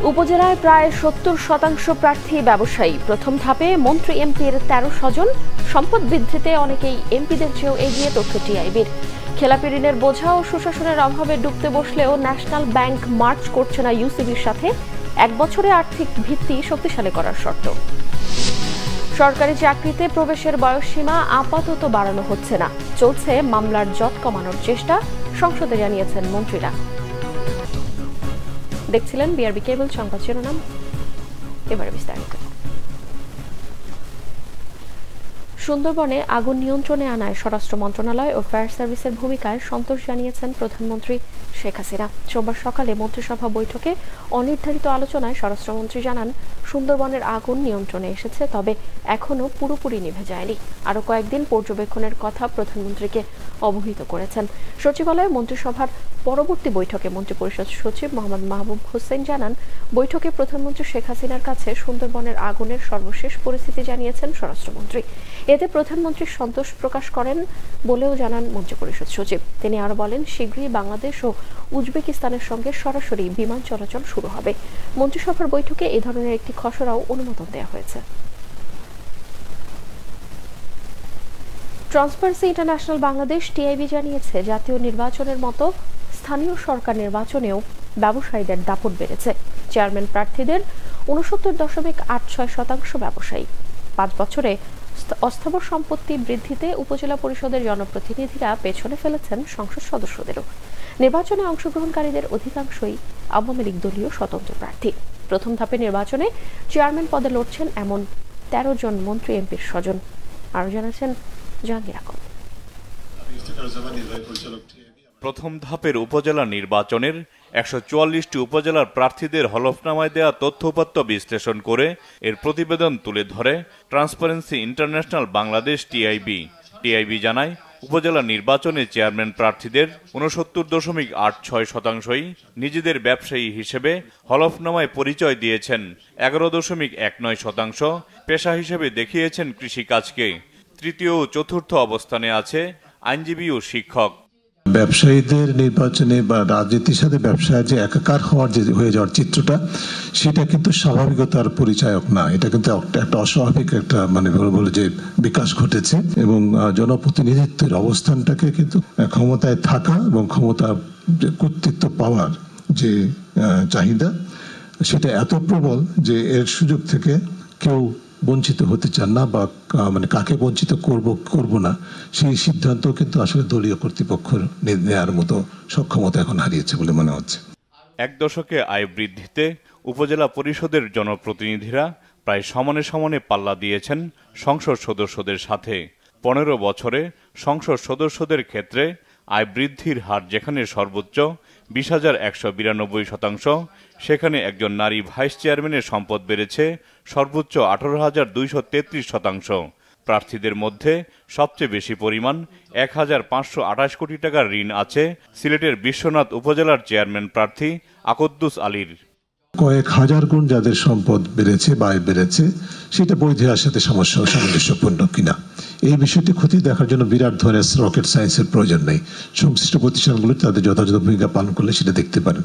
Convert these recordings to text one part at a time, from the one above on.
উপজেলায় প্রায় ৭০% প্রার্থী ব্যবসায়ী। প্রথম ধাপে মন্ত্রী এমপির ১৩ স্বজন। সম্পদ বৃদ্ধিতে অনেকেই এমপিদের চেয়েও এগিয়ে তথ্য টিআইবির। খেলাপি ঋণের বোঝা ও সুশাসনের অভাবে ডুবতে বসলেও ন্যাশনাল ব্যাংক মার্চ করছে না ইউসিবির সাথে। ১ বছরে আর্থিক ভিত্তি শক্তিশালী করার শর্ত। সরকারি চাকরিতে প্রবেশের বয়সসীমা আপাতত বাড়ানো হচ্ছে না, চলছে মামলার জট কমানোর চেষ্টা, সংসদে জানিয়েছেন মন্ত্রীরা। দেখছিলেন বিআরবি কেবল সংবাদ শিরোনাম, এবারে বিস্তারিত। সুন্দরবনে আগুন নিয়ন্ত্রণে আনায় স্বরাষ্ট্র মন্ত্রণালয় ও ফায়ার সার্ভিসের ভূমিকায় সন্তোষ জানিয়েছেন প্রধানমন্ত্রী শেখ হাসিনা। সোমবার সকালে মন্ত্রিসভা বৈঠকে অনির্ধারিত আলোচনায় স্বরাষ্ট্রমন্ত্রী জানান, সুন্দরবনের আগুন নিয়ন্ত্রণে এসেছে, তবে এখনো পুরোপুরি নিভে যায়নি। আরও কয়েকদিন পর্যবেক্ষণের কথা প্রধানমন্ত্রীকে অবহিত করেছেন। সচিবালয়ে মন্ত্রিসভার পরবর্তী বৈঠকে মন্ত্রিপরিষদ সচিব মোহাম্মদ মাহবুব হোসেন জানান, বৈঠকে প্রধানমন্ত্রী শেখ হাসিনার কাছে সুন্দরবনের আগুনের সর্বশেষ পরিস্থিতি জানিয়েছেন স্বরাষ্ট্রমন্ত্রী। এতে প্রধানমন্ত্রী সন্তোষ প্রকাশ করেন বলেও জানান মন্ত্রিপরিষদ সচিব। তিনি আরো বলেন, শীঘ্রই বাংলাদেশ ও উজবেকিস্তানের সঙ্গে সরাসরি বিমান চলাচল শুরু হবে। মন্ত্রিসভার বৈঠকে এ ধরনের একটি খসড়াও অনুমোদন দেওয়া হয়েছে। ট্রান্সপারেন্সি ইন্টারন্যাশনাল বাংলাদেশ টিআইবি জানিয়েছে, জাতীয় নির্বাচনের মতো স্থানীয় সরকার নির্বাচনেও ব্যবসায়ীদের দাপট বেড়েছে। চেয়ারম্যান প্রার্থীদের ৬৯.৮৬% ব্যবসায়ী। ৫ বছরে অস্থাবর সম্পত্তি বৃদ্ধিতে উপজেলা পরিষদের জনপ্রতিনিধিরা পেছনে ফেলেছেন সংসদ সদস্যদেরও। নির্বাচনে অংশগ্রহণকারীদের অধিকাংশই আওয়ামী লীগ দলীয় স্বতন্ত্র প্রার্থী। প্রথম ধাপে নির্বাচনে চেয়ারম্যান পদে লড়ছেন এমন ১৩ জন মন্ত্রী এমপির স্বজন। আরো জানাচ্ছেন জাহাঙ্গীর আকন্দ। প্রথম ধাপের উপজেলা নির্বাচনের ১৪৪টি উপজেলার প্রার্থীদের হলফনামায় দেয়া তথ্য উপাত্ত বিশ্লেষণ করে এর প্রতিবেদন তুলে ধরে ট্রান্সপারেন্সি ইন্টারন্যাশনাল বাংলাদেশ টিআইবি জানায়, উপজেলা নির্বাচনে চেয়ারম্যান প্রার্থীদের ৬৯.৮৬%ই নিজেদের ব্যবসায়ী হিসেবে হলফনামায় পরিচয় দিয়েছেন। ১১.১৯% পেশা হিসেবে দেখিয়েছেন কৃষিকাজকে। তৃতীয় ও চতুর্থ অবস্থানে আছে আইনজীবী ও শিক্ষক। ব্যবসায়ীদের নির্বাচনে বা রাজনীতির সাথে ব্যবসায় যে একাকার হয়ে যাওয়ার চিত্রটা, সেটা কিন্তু স্বাভাবিকতার পরিচায়ক না। এটা কিন্তু একটা অস্বাভাবিক একটা বলে যে বিকাশ ঘটেছে, এবং জনপ্রতিনিধিত্বের অবস্থানটাকে কিন্তু ক্ষমতায় থাকা এবং ক্ষমতা কর্তৃত্ব পাওয়ার যে চাহিদা, সেটা এত প্রবল যে এর সুযোগ থেকে কেউ বঞ্চিত হতে চান না, বা কাকে বঞ্চিত করব না, সেই সিদ্ধান্ত কিন্তু আসলে দলীয় কর্তৃপক্ষ নেওয়ার মতো সক্ষমতা এখন হারিয়েছে বলে মনে হচ্ছে। ১ দশকে আয় বৃদ্ধিতে উপজেলা পরিষদের জনপ্রতিনিধিরা প্রায় সমানে সমানে পাল্লা দিয়েছেন সংসদ সদস্যদের সাথে। ১৫ বছরে সংসদ সদস্যদের ক্ষেত্রে আয় বৃদ্ধির হার যেখানে সর্বোচ্চ ২০,১৯২%, সেখানে একজন নারী ভাইস চেয়ারম্যানের সম্পদ বেড়েছে সর্বোচ্চ ১৮,২৩৩%। প্রার্থীদের মধ্যে সবচেয়ে বেশি পরিমাণ ১,৫২৮ কোটি টাকার ঋণ আছে সিলেটের বিশ্বনাথ উপজেলার চেয়ারম্যান প্রার্থী আকদ্দুস আলীর। কয়েক হাজার গুণ যাদের সম্পদ বেড়েছে বা আয় বেড়েছে, সেটা বৈধতার সাথে সামঞ্জস্যপূর্ণ কিনা, এই বিষয়টি খতিয়ে দেখার জন্য বিরাট ধরনের রকেট সায়েন্সের প্রয়োজন নেই। সংশ্লিষ্ট প্রতিষ্ঠানগুলো তাদের যথাযথ ভূমিকা পালন করলে সেটা দেখতে পারেন।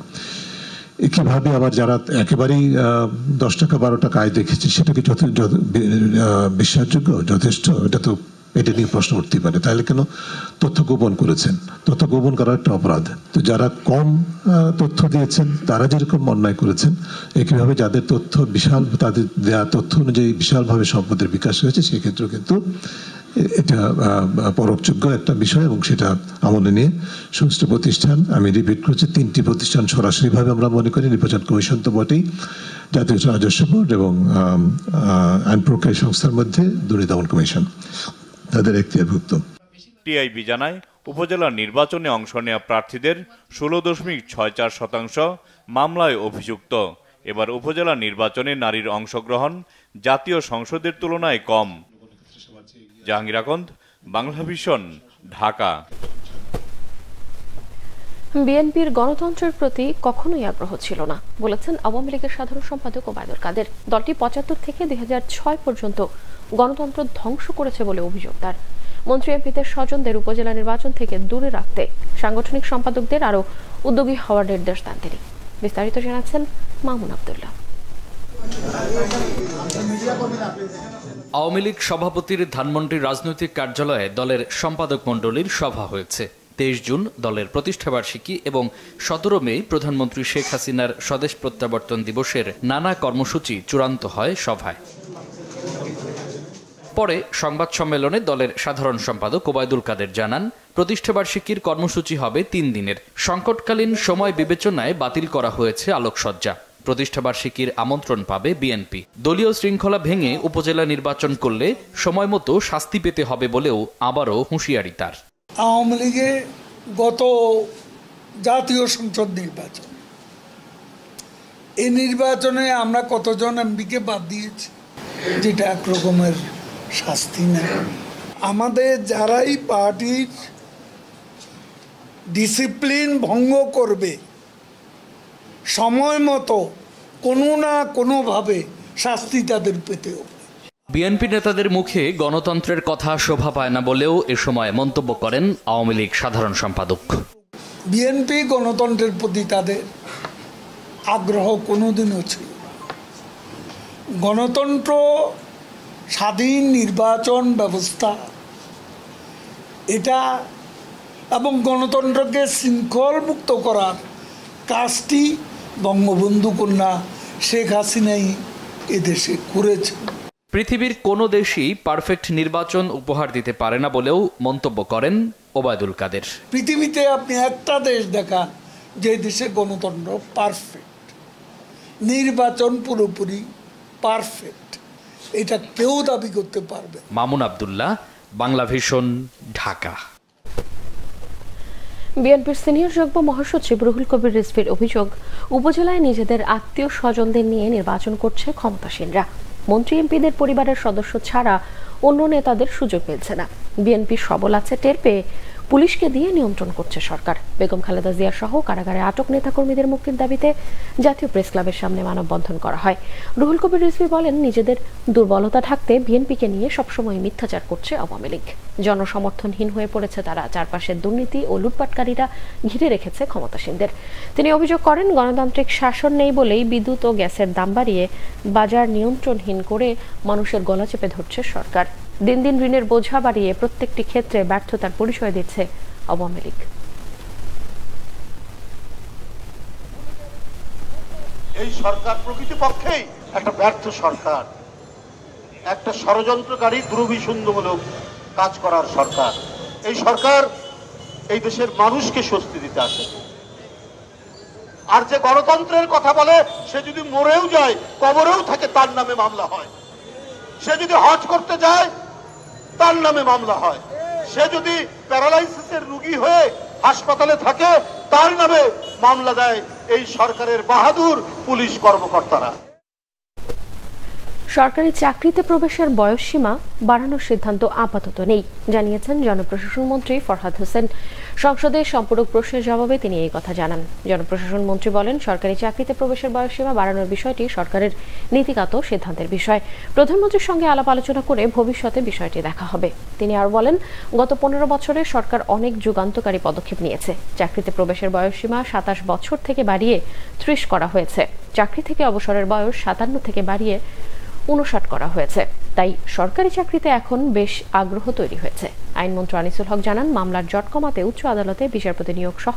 একইভাবে আবার যারা একেবারেই ১০ টাকা ১২ টাকা আয় দেখেছে, সেটা কি বিশ্বাসযোগ্য, যথেষ্ট? এটা নিয়ে প্রশ্ন উঠতেই পারে। তাহলে কেন তথ্য গোপন করেছেন? তথ্য গোপন করার একটা অপরাধ। তো যারা কম তথ্য দিয়েছেন তারা যেরকম অন্যায় করেছেন, একইভাবে যাদের তথ্য বিশাল, তাদের দেওয়া তথ্য অনুযায়ী বিশালভাবে সম্পদের বিকাশ হয়েছে, সেক্ষেত্রেও কিন্তু এটা পরোক্ষযোগ্য একটা বিষয়, এবং সেটা আমলে নিয়ে সংশ্লিষ্ট প্রতিষ্ঠান, আমি রিপিট করছি, ৩টি প্রতিষ্ঠান সরাসরিভাবে আমরা মনে করি, নির্বাচন কমিশন তো বটেই, জাতীয় রাজস্ব বোর্ড এবং আইন প্রক্রিয়া সংস্থার মধ্যে দুর্নীতি দমন কমিশন, তাদের এখতিয়ারভুক্ত। টিআইবি জানায়, উপজেলা নির্বাচনে অংশ নেওয়া প্রার্থীদের ১৬.৬৪% মামলায় অভিযুক্ত। এবার উপজেলা নির্বাচনে নারীর অংশগ্রহণ জাতীয় সংসদের তুলনায় কম। জাহাঙ্গীর আকন্দ, বাংলা ভিশন, ঢাকা। বিএনপির গণতন্ত্রের প্রতি কখনোই আগ্রহ ছিল না বলেছেন আওয়ামী লীগের সাধারণ সম্পাদক ওবায়দুল কাদের। দলটি ৭৫ থেকে ২০০৬ পর্যন্ত গণতন্ত্র ধ্বংস করেছে বলে অভিযোগ তার। মন্ত্রী এমপিদের স্বজনদের উপজেলা নির্বাচন থেকে দূরে রাখতে সাংগঠনিক সম্পাদকদের আরও উদ্যোগী হওয়ার নির্দেশ দেন তিনি। বিস্তারিত জানাচ্ছেন মামুন আব্দুল্লাহ। আওয়ামী লীগ সভাপতির ধানমন্ডি রাজনৈতিক কার্যালয়ে দলের সম্পাদক মণ্ডলীর সভা হয়েছে। 23 জুন দলের প্রতিষ্ঠাবার্ষিকী এবং 17 মে প্রধানমন্ত্রী শেখ হাসিনার স্বদেশ প্রত্যাবর্তন দিবসের নানা কর্মসূচি চূড়ান্ত হয় সভায়। পরে সংবাদ সম্মেলনে দলের সাধারণ সম্পাদক ওবায়দুল কাদের জানান, প্রতিষ্ঠাবার্ষিকীর কর্মসূচি হবে 3 দিনের। সংকটকালীন সময় বিবেচনায় বাতিল করা হয়েছে আলোকসজ্জা। প্রতিষ্ঠাবার্ষিকীর আমন্ত্রণ পাবে বিএনপি। দলীয় শৃঙ্খলা ভেঙে উপজেলা নির্বাচন করলে সময়মতো শাস্তি পেতে হবে বলেও আবারও হুঁশিয়ারি তার। আওয়ামী লীগের গত জাতীয় সংসদ নির্বাচন, এই নির্বাচনে আমরা কতজন এমপিকে বাদ দিয়েছি, যেটা এক রকমের শাস্তি না। আমাদের যারাই পার্টির ডিসিপ্লিন ভঙ্গ করবে, সময় মতো কোনো না কোনোভাবে শাস্তি তাদের পেতে হবে। বিএনপি নেতাদের মুখে গণতন্ত্রের কথা শোভা পায় না বলেও এ সময় মন্তব্য করেন আওয়ামী লীগ সাধারণ সম্পাদক। বিএনপি গণতন্ত্রের প্রতি তাদের আগ্রহ কোনোদিনও ছিল। গণতন্ত্র, স্বাধীন নির্বাচন ব্যবস্থা, এটা এবং গণতন্ত্রকে শৃঙ্খলমুক্ত করার কাজটি বঙ্গবন্ধু কন্যা শেখ হাসিনাই এদেশে করেছে। পৃথিবীর কোনো দেশই পারফেক্ট নির্বাচন উপহার দিতে পারে না বলেও মন্তব্য করেন ওবায়দুল কাদের। পৃথিবীতে আপনি একটা দেশ দেখান যে দেশে গণতন্ত্র পারফেক্ট, নির্বাচন পুরোপুরি পারফেক্ট, এটা কেউ দাবি করতে পারবে। মামুন আব্দুল্লাহ, বাংলা ভিশন, ঢাকা। বিএনপির সিনিয়র যুগ্ম মহাসচিব রুহুল কবির রিজভীর অভিযোগ, উপজেলায় নিজেদের আত্মীয় স্বজনদের নিয়ে নির্বাচন করছে ক্ষমতাসীনরা। মন্ত্রী এমপিদের পরিবারের সদস্য ছাড়া অন্য নেতাদের সুযোগ মিলছে না। বিএনপি সবল আছে টের পেয়ে পুলিশকে দিয়ে নিয়ন্ত্রণ করছে সরকার। বেগম খালেদা জিয়া সহ কারাগারে আটক নেতাকর্মীদের মুক্তির দাবিতে জাতীয় প্রেস ক্লাবের সামনে মানববন্ধন করা হয়। রুহুল কবির রিজভী বলেন, নিজেদের দুর্বলতা ঢাকতে বিএনপিকে নিয়ে সবসময় মিথ্যাচার করছে আওয়ামী লীগ। জনসমর্থনহীন হয়ে পড়েছে তারা। চারপাশের দুর্নীতি ও লুটপাটকারীরা ঘিরে রেখেছে ক্ষমতাসীনদের। তিনি অভিযোগ করেন, গণতান্ত্রিক শাসন নেই বলেই বিদ্যুৎ ও গ্যাসের দাম বাড়িয়ে বাজার নিয়ন্ত্রণহীন করে মানুষের গলা চেপে ধরছে সরকার। দিন দিন ঋণের বোঝা বাড়িয়ে প্রত্যেকটি ক্ষেত্রে ব্যর্থতার পরিচয় দিচ্ছে আওয়ামী লীগ। এই সরকার প্রকৃতপক্ষেই একটা ব্যর্থ সরকার, একটা ষড়যন্ত্রকারী দুর্বিসন্ধমূলক কাজ করার সরকার। এই সরকার এই দেশের মানুষকে স্বস্তি দিতে আসে। আর যে গণতন্ত্রের কথা বলে, সে যদি মরেও যায়, কবরেও থাকে, তার নামে মামলা হয়। সে যদি হজ করতে যায়, তার নামে মামলা হয়। সে যদি প্যারালাইসিসের রোগী হয়ে হাসপাতালে থাকে, তার নামে মামলা দেয় এই সরকারের বাহাদুর পুলিশ কর্মকর্তারা। সরকারি চাকরিতে প্রবেশের বয়সসীমা বাড়ানোর সিদ্ধান্ত আপাতত নেই, জানিয়েছেন জনপ্রশাসন মন্ত্রী ফরহাদ হোসেন। সংসদে সম্পূরক প্রশ্নের জবাবে তিনি এই কথা জানান। জনপ্রশাসন মন্ত্রী বলেন, সরকারি চাকরিতে প্রবেশের বয়সসীমা বাড়ানোর বিষয়টি সরকারের নীতিগত সিদ্ধান্তের বিষয়। প্রধানমন্ত্রীর সঙ্গে আলাপ আলোচনা করে ভবিষ্যতে বিষয়টি দেখা হবে। তিনি আর বলেন, গত 15 বছরে সরকার অনেক যুগান্তকারী পদক্ষেপ নিয়েছে। চাকরিতে প্রবেশের বয়সসীমা 27 বছর থেকে বাড়িয়ে 30 করা হয়েছে। চাকরি থেকে অবসরের বয়স 57 থেকে বাড়িয়ে 59 করা হয়েছে। তাই সরকারি চাকরিতে এখন বেশ আগ্রহ তৈরি হয়েছে। আইনমন্ত্রী আনিসুল হক জানান, মামলার জট কমাতে উচ্চ আদালতে বিচারপতি নিয়োগ সহ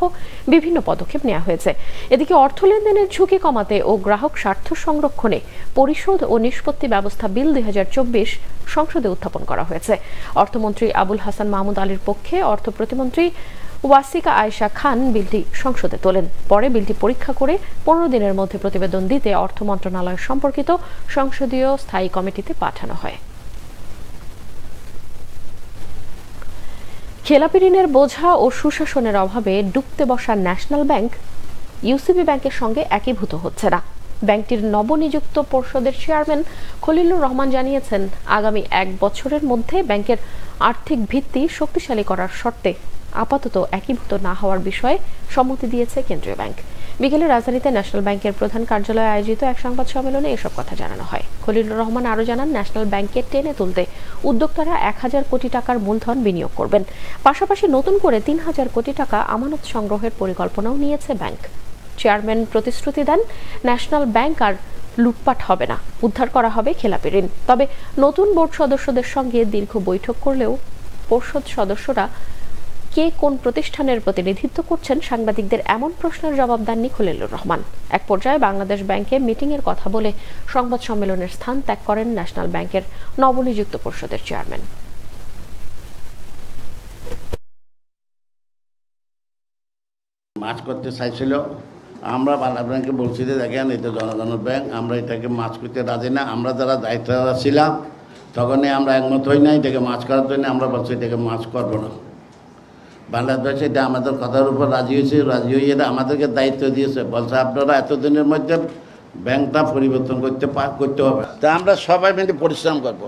বিভিন্ন পদক্ষেপ নেওয়া হয়েছে। এদিকে অর্থ লেনদেনের ঝুঁকি কমাতে ও গ্রাহক স্বার্থ সংরক্ষণে পরিশোধ ও নিষ্পত্তি ব্যবস্থা বিল 2024 সংসদে উত্থাপন করা হয়েছে। অর্থমন্ত্রী আবুল হাসান মাহমুদ আলীর পক্ষে অর্থ প্রতিমন্ত্রী ওয়াসিকা আয়েশা খান বিলটি সংসদে তোলেন। পরে বিলটি পরীক্ষা করে 15 দিনের মধ্যে প্রতিবেদন দিতে অর্থ মন্ত্রণালয় সম্পর্কিত সংসদীয় স্থায়ী কমিটিতে পাঠানো হয়। খেলাপি ঋণের বোঝা ও সুশাসনের অভাবে ডুবতে বসা ন্যাশনাল ব্যাংক ইউসিবি ব্যাংকের সঙ্গে একীভূত হচ্ছে না। ব্যাংকটির নবনিযুক্ত পর্ষদের চেয়ারম্যান খলিলুর রহমান জানিয়েছেন, আগামী 1 বছরের মধ্যে ব্যাংকের আর্থিক ভিত্তি শক্তিশালী করার শর্তে আপাতত একীভূত না হওয়ার বিষয়ে সম্মতি দিয়েছে কেন্দ্রীয় ব্যাংক। বিকেলে রাজধানীতে ন্যাশনাল ব্যাংকের প্রধান কার্যালয়ে আয়োজিত এক সংবাদ সম্মেলনে এসব কথা জানানো হয়। খলিলুর রহমান আরও জানান, ন্যাশনাল ব্যাংকে টেনে তুলতে উদ্যোক্তারা 1000 কোটি টাকার মূলধন বিনিয়োগ করবেন। পাশাপাশি নতুন করে 3000 কোটি টাকা আমানত সংগ্রহের পরিকল্পনাও নিয়েছে ব্যাংক। চেয়ারম্যান প্রতিশ্রুতি দেন, ন্যাশনাল ব্যাংক আর লুটপাট হবে না, উদ্ধার করা হবে খেলাপি ঋণ। তবে নতুন বোর্ড সদস্যদের সঙ্গে দীর্ঘ বৈঠক করলেও পর্ষদ সদস্যরা কে কোন প্রতিষ্ঠানের প্রতিনিধিত্ব করছেন সাংবাদিকদের এমন প্রশ্নের জবাব দেননি খলিলুর রহমান। এক পর্যায়ে বাংলাদেশ ব্যাংকে মিটিংয়ের কথা বলে সংবাদ সম্মেলনের স্থান ত্যাগ করেন ন্যাশনাল ব্যাংকের নবনিযুক্ত পর্ষদের চেয়ারম্যান। মাছ করতে চাইছিল, আমরা বাংলাদেশ ব্যাংকে বলছি যে দেখেন এটা জনগণের ব্যাংক, আমরা এটাকে মাছ করতে রাজি না। আমরা যারা দায়িত্ব ছিলাম তখনই আমরা একমত হই না এটাকে মাছ করার জন্য। আমরা বলছি এটাকে মাছ করবো না। বাংলাদেশ এটা আমাদের কথার উপর রাজি হয়েছে, রাজি হয়ে এটা আমাদেরকে দায়িত্ব দিয়েছে, বলছে আপনারা এতদিনের মধ্যে ব্যাংকটা পরিবর্তন করতে হবে। তা আমরা সবাই মিলে পরিশ্রম করবো।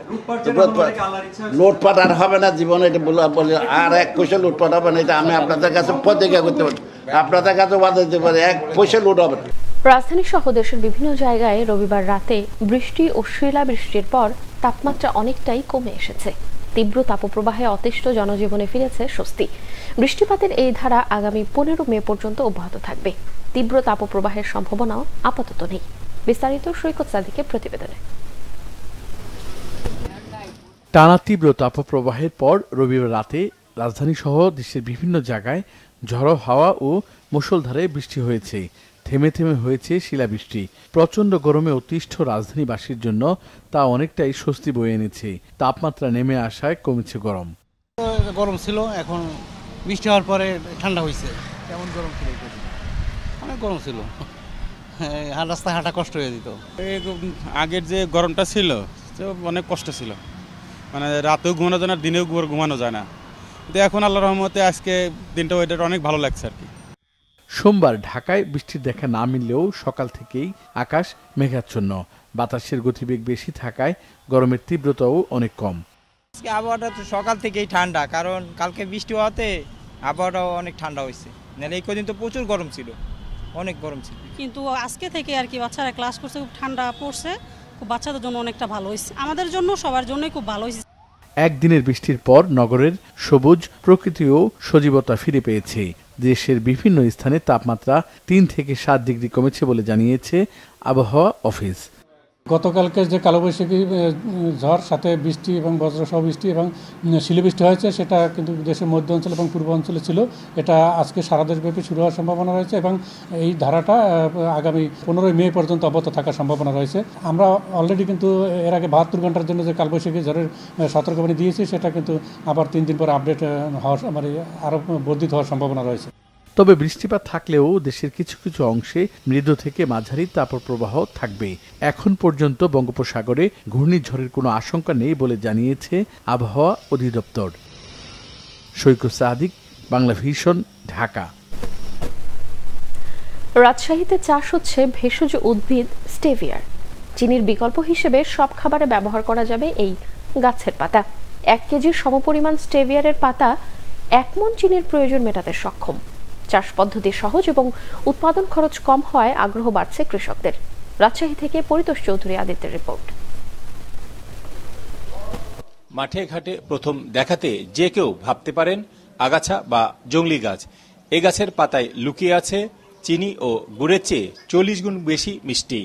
লুটপাট আর হবে না জীবনে, এটা বলে আর এক পয়সা লুটপাট হবে না। এটা আমি আপনাদের কাছে প্রতিজ্ঞা করতে পারি, আপনাদের কাছে ওয়াদা দিতে পারি, এক পয়সা লুট হবে না। রাজধানী সহ দেশের বিভিন্ন জায়গায় রবিবার রাতে বৃষ্টি ও শিলাবৃষ্টির পর তাপমাত্রা অনেকটাই কমে এসেছে। তীব্র তাপপ্রবাহে অতিষ্ঠ জনজীবনে ফিরেছে স্বস্তি। বৃষ্টিপাতের এই ধারা আগামী 15 মে পর্যন্ত অব্যাহত থাকবে। তীব্র তাপপ্রবাহের সম্ভাবনাও আপাতত নেই। বিস্তারিত সৈকত সাদিকের প্রতিবেদনে। টানা তীব্র তাপপ্রবাহের পর রবিবার রাতে রাজধানী সহ দেশের বিভিন্ন জায়গায় ঝড়ো হাওয়া ও মুষলধারে বৃষ্টি হয়েছে। থেমে থেমে হয়েছে শিলাবৃষ্টি। প্রচণ্ড গরমে অতিষ্ঠ রাজধানীবাসীর জন্য তা অনেকটাই স্বস্তি বয়ে এনেছে। তাপমাত্রা নেমে আসায় কমেছে গরম। গরম ছিল, এখন বৃষ্টি হওয়ার পরে ঠান্ডা হয়েছে। কেমন গরম ছিল? অনেক গরম ছিল, রাস্তায় হাঁটা কষ্ট হয়ে যেত। আগের যে গরমটা ছিল অনেক কষ্ট ছিল, মানে রাতেও ঘুমানো যায় না, দিনেও ঘুমানো যায় না। কিন্তু এখন আল্লাহর রহমতে আজকে দিনটা ওয়েদার অনেক ভালো লাগছে আর কি। সোমবার ঢাকায় বৃষ্টির দেখা না মিললেও সকাল থেকেই আকাশ মেঘাচ্ছন্ন। বাতাসের গতিবেগ বেশি থাকায় গরমের তীব্রতাও অনেক কম। আজকে আবহাওয়াটা তো সকাল থেকেই ঠান্ডা, কারণ কালকে বৃষ্টি হওয়াতে আবহাওয়াটাও অনেক ঠান্ডা হয়েছে। নাহলে এই কদিন তো প্রচুর গরম ছিল, অনেক গরম ছিল। কিন্তু আজকে থেকে আর কি বাচ্চারা ক্লাস করছে, খুব ঠান্ডা পড়ছে, খুব বাচ্চাদের জন্য অনেকটা ভালো হয়েছে, আমাদের জন্য সবার জন্যই খুব ভালো হয়েছে। একদিনের বৃষ্টির পর নগরের সবুজ প্রকৃতিও সজীবতা ফিরে পেয়েছে। দেশের বিভিন্ন স্থানে তাপমাত্রা 3 থেকে 7 ডিগ্রি কমেছে বলে জানিয়েছে আবহাওয়া অফিস। গতকালকে যে কালবৈশাখী ঝড় সাথে বৃষ্টি এবং বজ্রসহ বৃষ্টি এবং শিলাবৃষ্টি হয়েছে, সেটা কিন্তু দেশের মধ্য অঞ্চল এবং পূর্ব অঞ্চলে ছিল। এটা আজকে সারা দেশব্যাপী শুরু হওয়ার সম্ভাবনা রয়েছে এবং এই ধারাটা আগামী 15 মে পর্যন্ত অব্যাহত থাকার সম্ভাবনা রয়েছে। আমরা অলরেডি কিন্তু এর আগে 72 ঘন্টার জন্য যে কালবৈশাখী ঝড়ের সতর্কবাণী দিয়েছি, সেটা কিন্তু আবার 3 দিন পর আপডেট হওয়ার মানে আরও বর্ধিত হওয়ার সম্ভাবনা রয়েছে। তবে বৃষ্টিপাত থাকলেও দেশের কিছু কিছু অংশে মৃদু থেকে মাঝারি তাপপ্রবাহ থাকবে। এখন পর্যন্ত বঙ্গোপসাগরে ঘূর্ণিঝড়ের কোনো আশঙ্কা নেই বলে জানিয়েছে আবহাওয়া অধিদপ্তর। সৈকত সাদিক, বাংলা ভিশন, ঢাকা। রাজশাহীতে চাষ হচ্ছে ভেষজ উদ্ভিদ স্টেভিয়ার। চিনির বিকল্প হিসেবে সব খাবারে ব্যবহার করা যাবে এই গাছের পাতা। 1 কেজির সমপরিমাণ স্টেভিয়ারের পাতা 1 মণ চিনির প্রয়োজন মেটাতে সক্ষম। চাষ পদ্ধতি সহজ এবং উৎপাদন খরচ কম হওয়ায় আগ্রহ বাড়ছে কৃষকদের। রাজশাহী থেকে পরিতোষ চৌধুরী আদিত্যের রিপোর্ট। মাঠে ঘাটে প্রথম দেখাতে যে কেউ ভাবতে পারেন আগাছা বা জংলি গাছ। এ গাছের পাতায় লুকিয়ে আছে চিনি ও গুড়ের চেয়ে 40 গুণ বেশি মিষ্টি।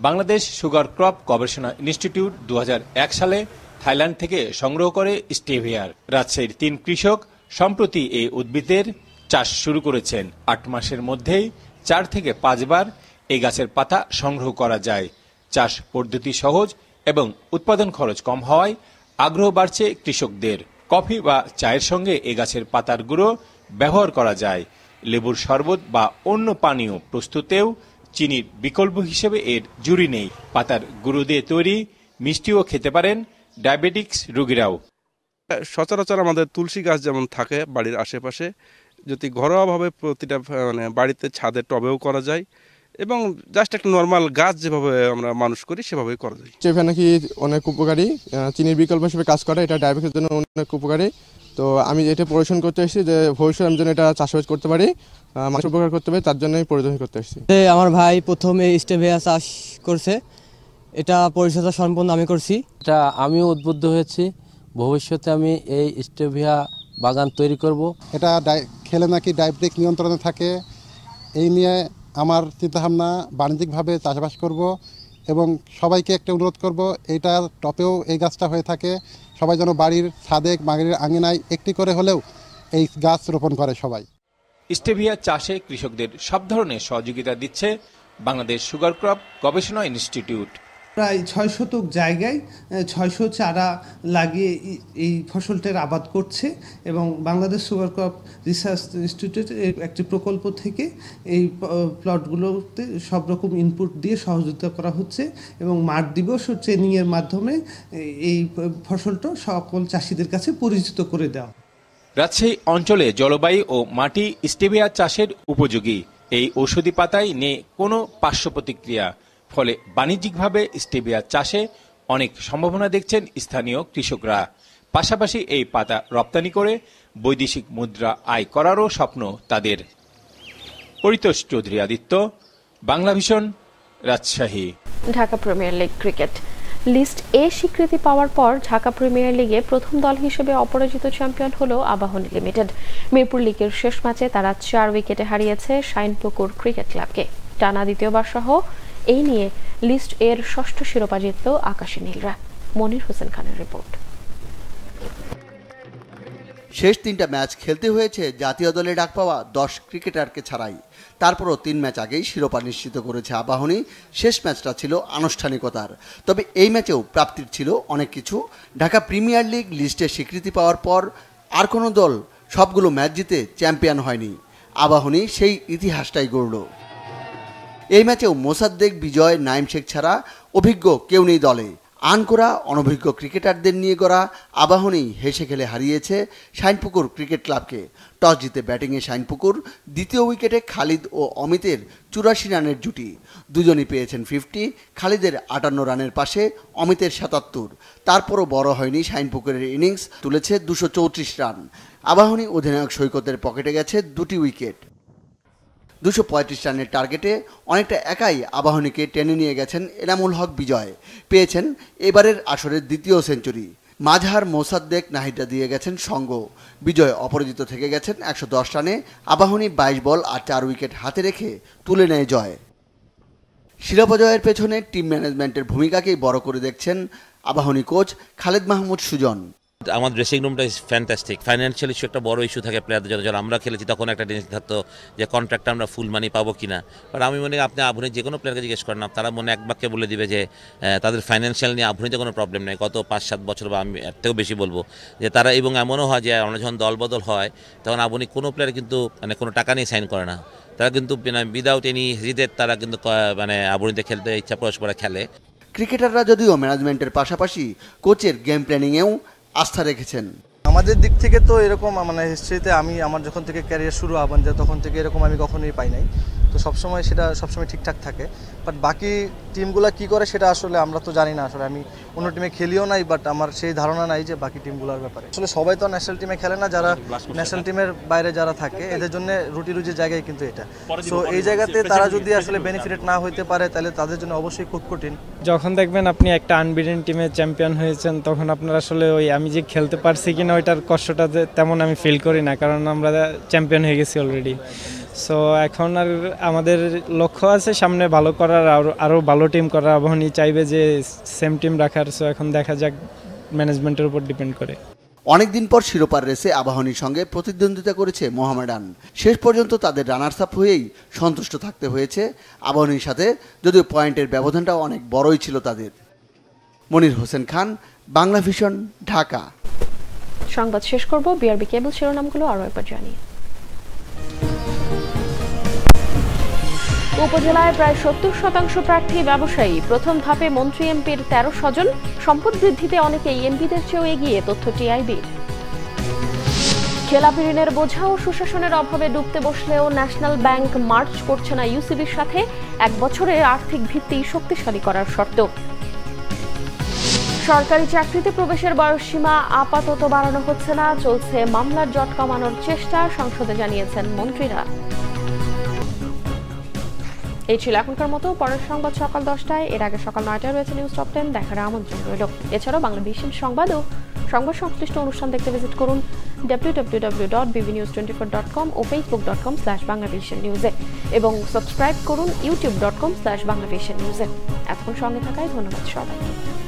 বাংলাদেশ সুগার ক্রপ গবেষণা ইনস্টিটিউট 2001 সালে থাইল্যান্ড থেকে সংগ্রহ করে স্টেভিয়ার। রাজশাহীর 3 কৃষক সম্প্রতি এই উদ্ভিদের চাষ শুরু করেছেন। 8 মাসের মধ্যেই 4 থেকে 5 বার এই গাছের পাতা সংগ্রহ করা যায়। চাষ পদ্ধতি সহজ এবং উৎপাদন খরচ কম হওয়ায় আগ্রহ বাড়ছে কৃষকদের। কফি বা চায়ের সঙ্গে এই গাছের পাতার গুঁড়ো ব্যবহার করা যায়। লেবুর শরবত বা অন্য পানীয় প্রস্তুতেও চিনির বিকল্প হিসেবে এর জুড়ি নেই। পাতার গুঁড়ো দিয়ে তৈরি মিষ্টিও খেতে পারেন ডায়াবেটিক্স রোগীরাও। সচরাচর আমাদের তুলসী গাছ যেমন থাকে বাড়ির আশেপাশে, যদি ঘরোয়াভাবে প্রতিটা বাড়িতে ছাদে টবেও করা যায় এবং জাস্ট একটা নর্মাল গাছ যেভাবে আমরা মানুষ করি সেভাবেই করা যায়। স্টেভিয়া নাকি অনেক উপকারী, চিনির বিকল্প হিসেবে কাজ করে, এটা ডায়াবেটিসের জন্য অনেক উপকারী। তো আমি এটা পরিবেশন করতে এসেছি যে ভবিষ্যতে আমি যেন এটা চাষাবাদ করতে পারি, মানুষ উপকার করতে পারি, তার জন্যই পরিদর্শন করতে এসেছি। আমার ভাই প্রথমে স্টেভিয়া চাষ করছে, এটা পরিচর্যা সম্পূর্ণ আমি করছি। এটা আমিও উদ্বুদ্ধ হয়েছি, ভবিষ্যতে আমি এই স্টেভিয়া বাগান তৈরি করব। এটা খেলে নাকি ডায়াবেটিক নিয়ন্ত্রণে থাকে, এই নিয়ে আমার চিন্তাভাবনা বাণিজ্যিকভাবে চাষবাস করব এবং সবাইকে একটা অনুরোধ করব, এইটা টপেও এই গাছটা হয়ে থাকে, সবাই যেন বাড়ির ছাদে বাড়ির আঙিনায় একটি করে হলেও এই গাছ রোপণ করে সবাই। স্টেভিয়া চাষে কৃষকদের সব ধরনের সহযোগিতা দিচ্ছে বাংলাদেশ সুগার ক্রপ গবেষণা ইনস্টিটিউট। প্রায় 6 শতক জায়গায় 600 চারা লাগিয়ে এই ফসলটার আবাদ করছে এবং বাংলাদেশ সুগার ক্রপ রিসার্চ ইনস্টিটিউটের একটি প্রকল্প থেকে এই প্লটগুলোতে সব রকম ইনপুট দিয়ে সহযোগিতা করা হচ্ছে এবং মাঠ দিবস ও ট্রেনিংয়ের মাধ্যমে এই ফসলটা সকল চাষিদের কাছে পরিচিত করে দেওয়া। রাজশাহী অঞ্চলে জলবায়ু ও মাটি স্টেভিয়া চাষের উপযোগী। এই ঔষধি পাতায় নেই কোনো পার্শ্ব প্রতিক্রিয়া, ফলে বাণিজ্যিকভাবে স্টেভিয়া চাষে অনেক সম্ভাবনা দেখছেন স্থানীয় কৃষকরা। পাশাপাশি এই পাতা রপ্তানি করে বৈদেশিক মুদ্রা আয় করারও স্বপ্ন তাদের। Paritosh Chowdhury Aditya, Bangla vision, Rajshahi. Dhaka premier league cricket list A স্বীকৃতি পাওয়ার পর ঢাকা প্রিমিয়ার লিগে প্রথম দল হিসেবে অপরাজিত চ্যাম্পিয়ন হলো আবাহনী লিমিটেড। মিরপুর লিগের শেষ ম্যাচে তারা 4 উইকেটে হারিয়েছে শাইনপুকুর ক্রিকেট ক্লাবকে। টানা দ্বিতীয়বার সহ এই নিয়ে লিস্ট এর 6ষ্ঠ শিরোপা জিতল আকাশী নীলরা। মনির হোসেন খানের রিপোর্ট। শেষ 3টা ম্যাচ খেলতে হয়েছে জাতীয় দলে ডাক পাওয়া 10 ক্রিকেটারকে ছাড়াই। তারপরও 3 ম্যাচ আগেই শিরোপা নিশ্চিত করেছে আবাহনী। শেষ ম্যাচটা ছিল আনুষ্ঠানিকতার, তবে এই ম্যাচেও প্রাপ্তির ছিল অনেক কিছু। ঢাকা প্রিমিয়ার লিগ লিস্টে স্বীকৃতি পাওয়ার পর আর কোনো দল সবগুলো ম্যাচ জিতে চ্যাম্পিয়ন হয়নি। আবাহনী সেই ইতিহাসটাই গড়ল। এই ম্যাচেও মোসাদ্দেক, বিজয়, নাইম শেখ ছাড়া অভিজ্ঞ কেউ নেই দলে। আনকোরা অনভিজ্ঞ ক্রিকেটারদের নিয়ে গড়া আবাহনী হেসে খেলে হারিয়েছে শাইনপুকুর ক্রিকেট ক্লাবকে। টস জিতে ব্যাটিংয়ে শাইনপুকুর, দ্বিতীয় উইকেটে খালিদ ও অমিতের 84 রানের জুটি। দুজনই পেয়েছেন 50, খালিদের 58 রানের পাশে অমিতের 77। তারপরও বড় হয়নি শাইনপুকুরের ইনিংস, তুলেছে 234 রান। আবাহনী অধিনায়ক সৈকতের পকেটে গেছে 2টি উইকেট। 235 রানের টার্গেটে অনেকটা একাই আবাহনীকে টেনে নিয়ে গেছেন এনামুল হক বিজয়। পেয়েছেন এবারের আসরের 2য় সেঞ্চুরি। মাঝহার, মোসাদ্দেক, নাহিদা দিয়ে গেছেন সঙ্গ। বিজয় অপরাজিত থেকে গেছেন 110 রানে। আবাহনী 22 বল আর 4 উইকেট হাতে রেখে তুলে নেয় জয়। শিরোপা জয়ের পেছনে টিম ম্যানেজমেন্টের ভূমিকাকেই বড় করে দেখছেন আবাহনী কোচ খালেদ মাহমুদ সুজন। আমাদের ড্রেসিং রুমটা ইজ ফ্যান্টাস্টিক। ফাইন্যান্সিয়াল ইস্যু একটা বড় ইস্যু থাকে প্লেয়ারদের জন্য। যখন আমরা খেলেছি তখন একটা টেনশন থাকতো যে কন্ট্রাক্টটা আমরা ফুল মানি পাবো কিনা। বাট আমি মনে করি আপনি আবুনি যে কোনো প্লেয়ারকে জিজ্ঞেস করেন, তারা মনে এক বাক্যে বলে দিবে যে তাদের ফাইন্যান্সিয়াল নিয়ে আবুনিতে কোনো প্রবলেম নেই। গত 5-7 বছর বা আমি এর থেকেও বেশি বলবো যে তারা, এবং এমনও হয় যে আমরা যখন দল বদল হয় তখন আবুনি কোনো প্লেয়ার কিন্তু মানে কোনো টাকা নিয়ে সাইন করে না। তারা কিন্তু উইদাউট এনি হেজিটেট তারা কিন্তু মানে আবুনিতে খেলতে ইচ্ছা প্রকাশ করে খেলে। ক্রিকেটাররা যদিও ম্যানেজমেন্টের পাশাপাশি কোচের গেম প্ল্যানিংয়েও আস্থা রেখেছেন। আমাদের দিক থেকে তো এরকম মানে হিস্ট্রিতে আমার যখন থেকে ক্যারিয়ার শুরু আবান তখন থেকে এরকম আমি কখনোই পাই নাই। তো সবসময় সেটা সবসময় ঠিকঠাক থাকে। বাট বাকি টিমগুলো কি করে সেটা আসলে আমরা তো জানি না। আসলে আমি অন্য টিমে খেলিও নাই, বাট আমার সেই ধারণা নাই যে বাকি টিমগুলোর ব্যাপারে। আসলে সবাই তো ন্যাশনাল টিমে খেলে না, যারা ন্যাশনাল টিমের বাইরে যারা থাকে এদের জন্য রুজির জায়গায় কিন্তু এটা। সো এই জায়গাতে তারা যদি আসলে বেনিফিটেড না হইতে পারে তাহলে তাদের জন্য অবশ্যই খুব কঠিন। যখন দেখবেন আপনি একটা আনবিটেন টিমে চ্যাম্পিয়ন হয়েছেন তখন আপনার আসলে ওই আমি যে খেলতে পারছি কিনা ওইটার কষ্টটা তেমন আমি ফিল করি না, কারণ আমরা চ্যাম্পিয়ন হয়ে গেছি অলরেডি। সো এখন আর আমাদের লক্ষ্য আছে সামনে ভালো করার, আরও ভালো টিম করার। আবাহনী চাইবে যে সেম টিম রাখার। সো এখন দেখা যাক, ম্যানেজমেন্টের উপর ডিপেন্ড করে। অনেকদিন পর শিরোপার রেসে আবাহনীর সঙ্গে প্রতিদ্বন্দ্বিতা করেছে মোহামেডান। শেষ পর্যন্ত তাদের রানার্স আপ হয়েই সন্তুষ্ট থাকতে হয়েছে আবাহনীর সাথে, যদিও পয়েন্টের ব্যবধানটাও অনেক বড়ই ছিল তাদের। মনির হোসেন খান, বাংলা ভিশন, ঢাকা। সংবাদ শেষ করব বিআরবি কেবল শিরোনামগুলো আরও একবার জানিয়ে। উপজেলায় প্রায় 70% প্রার্থী ব্যবসায়ী। প্রথম ধাপে মন্ত্রী এমপির 13 স্বজন। সম্পদ বৃদ্ধিতে অনেকেই এমপিদের চেয়েও এগিয়ে, তথ্য টিআইবির। খেলাপি ঋণের বোঝা ও সুশাসনের অভাবে ডুবতে বসলেও ন্যাশনাল ব্যাংক মার্চ করছে না ইউসিবির সাথে। 1 বছরে আর্থিক ভিত্তি শক্তিশালী করার শর্ত। সরকারি চাকরিতে প্রবেশের বয়সসীমা আপাতত বাড়ানো হচ্ছে না, চলছে মামলার জট কমানোর চেষ্টা, সংসদে জানিয়েছেন মন্ত্রীরা। এই ছিল এখনকার মতো। পরের সংবাদ সকাল 10টায়, এর আগে সকাল 9টায় রয়েছে নিউজ টপ 10 দেখার আমন্ত্রণ রইল। এছাড়াও বাংলা ভিশন সংবাদ ও সংবাদ সংশ্লিষ্ট অনুষ্ঠান দেখতে ভিজিট করুন www.bbnews24.com ও facebook.com/banglavisionnews এবং সাবস্ক্রাইব করুন youtube.com/banglavisionnews। এতক্ষণ সঙ্গে থাকায় ধন্যবাদ সবাইকে।